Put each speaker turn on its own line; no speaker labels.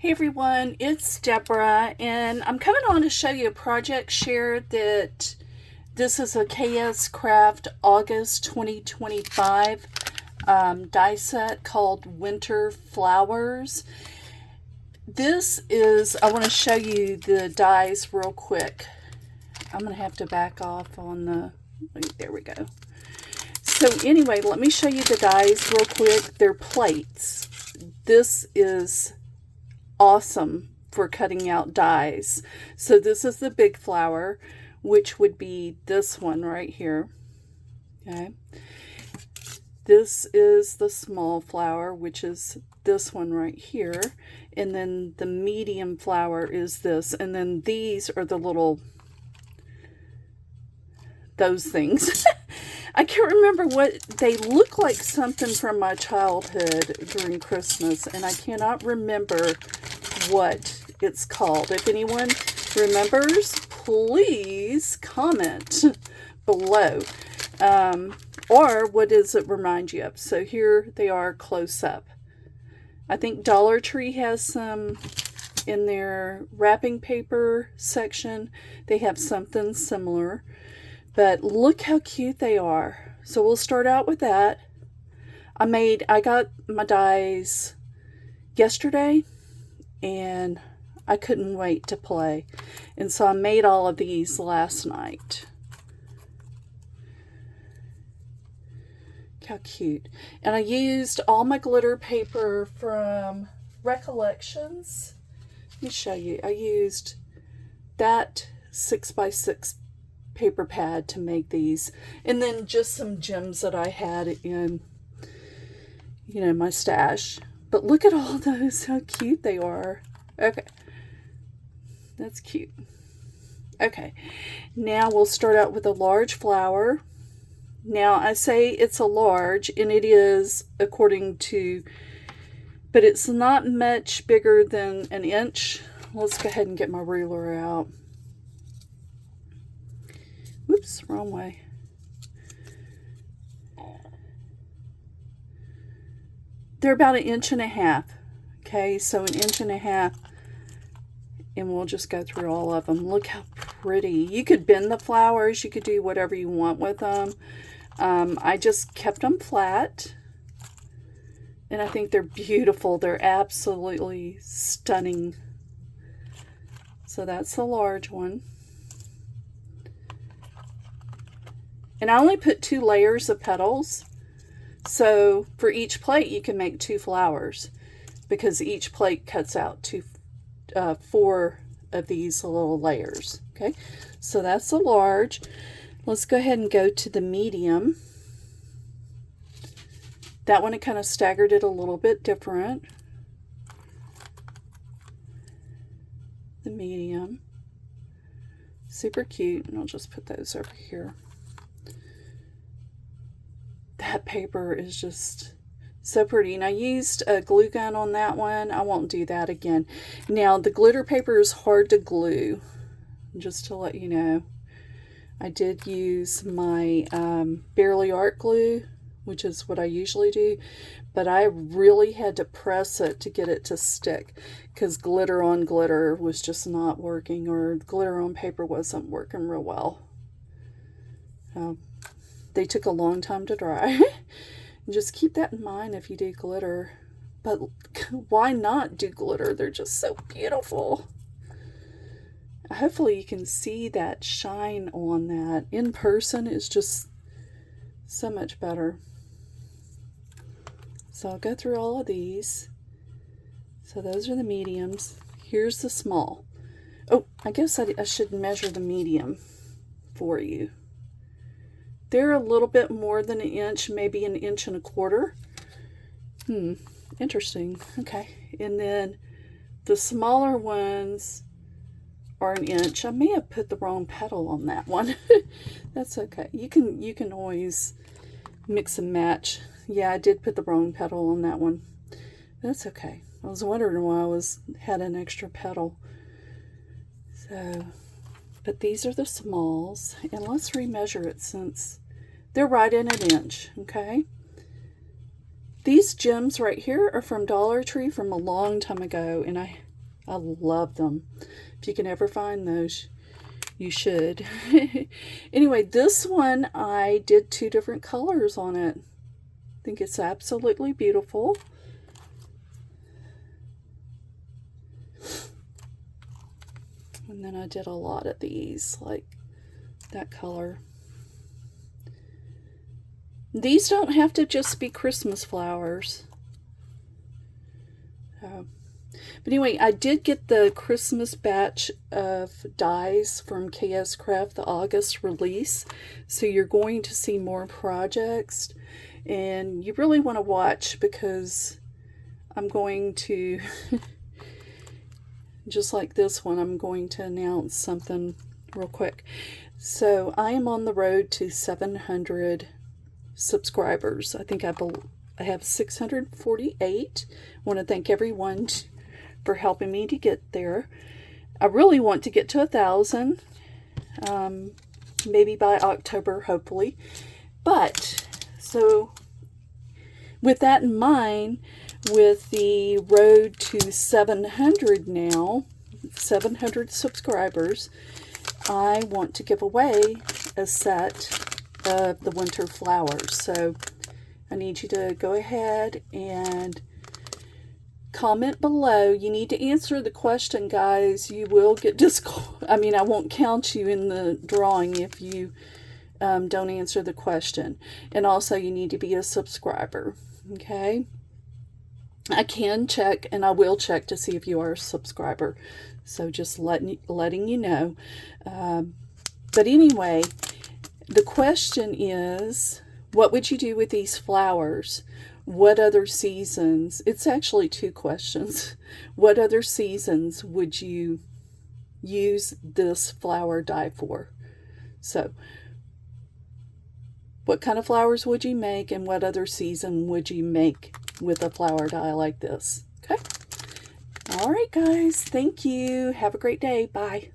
Hey everyone, it's Deborah, and I'm coming on to show you a project share that this is a kscraft August 2025 die set called Winter Flowers. I want to show you the dies real quick. I'm going to have to back off on there we go. So anyway, let me show you the dies real quick. They're plates. This is awesome for cutting out dies. So this is the big flower, which would be this one right here. Okay. This is the small flower, which is this one right here. And then the medium flower is this. And then these are the little, those things. I can't remember what they look like, something from my childhood during Christmas, and I cannot remember what it's called. If anyone remembers, please comment below. Or what does it remind you of? So here they are close up. I think Dollar Tree has some in their wrapping paper section. They have something similar. But look how cute they are. So we'll start out with that. I got my dies yesterday, and I couldn't wait to play. And so I made all of these last night. How cute. And I used all my glitter paper from Recollections. Let me show you. I used that 6x6 paper pad to make these, and then just some gems that I had in, my stash. But look at all those, how cute they are. Okay, that's cute. Okay, now we'll start out with a large flower. Now I say it's a large, and it is according to, but it's not much bigger than an inch. Let's go ahead and get my ruler out. Whoops, wrong way. They're about 1.5 inches. Okay, so 1.5 inches. And we'll just go through all of them. Look how pretty. You could bend the flowers. You could do whatever you want with them. I just kept them flat. And I think they're beautiful. They're absolutely stunning. So that's the large one. And I only put 2 layers of petals. So for each plate, you can make 2 flowers, because each plate cuts out 4 of these little layers. Okay, so that's the large. Let's go ahead and go to the medium. That one, I kind of staggered it a little bit different. The medium. Super cute. And I'll just put those over here. That paper is just so pretty. And I used a glue gun on that one. I won't do that again. Now, the glitter paper is hard to glue, just to let you know. I did use my Barely Art glue, which is what I usually do, but I really had to press it to get it to stick, because glitter on glitter was just not working, or glitter on paper wasn't working real well. They took a long time to dry. Just keep that in mind if you do glitter. But why not do glitter? They're just so beautiful. Hopefully you can see that shine on that. In person, it's just so much better. So I'll go through all of these. So those are the mediums. Here's the small. Oh, I guess I should measure the medium for you. They're a little bit more than 1 inch, maybe 1.25 inches. Interesting. Okay. And then the smaller ones are 1 inch. I may have put the wrong petal on that one. That's okay. You can always mix and match. Yeah, I did put the wrong petal on that one. That's okay. I was wondering why had an extra petal. So, but these are the smalls, and let's remeasure it since they're right in 1 inch. Okay. These gems right here are from Dollar Tree from a long time ago, and I I love them. If you can ever find those, you should. Anyway, this one I did 2 different colors on it. I think it's absolutely beautiful. And then I did a lot of these, like that color. These don't have to just be Christmas flowers. But anyway, I did get the Christmas batch of dies from kscraft, the August release. So you're going to see more projects. And you really want to watch, because I'm going to, just like this one, I'm going to announce something real quick. So I am on the road to 700 subscribers. I think I have 648. I want to thank everyone for helping me to get there. I really want to get to 1,000, maybe by October, hopefully. But so with that in mind, with the road to 700 now, 700 subscribers, I want to give away a set of the winter flowers. So I need you to go ahead and comment below. You need to answer the question, guys. You will get I won't count you in the drawing if you don't answer the question. And also, you need to be a subscriber. Okay? I can check, and I will check to see if you are a subscriber. So just letting you know. But anyway, the question is, what would you do with these flowers? What other seasons? It's actually 2 questions. What other seasons would you use this flower die for? So, what kind of flowers would you make, and what other season would you make with a flower die like this? Okay? All right, guys. Thank you. Have a great day. Bye.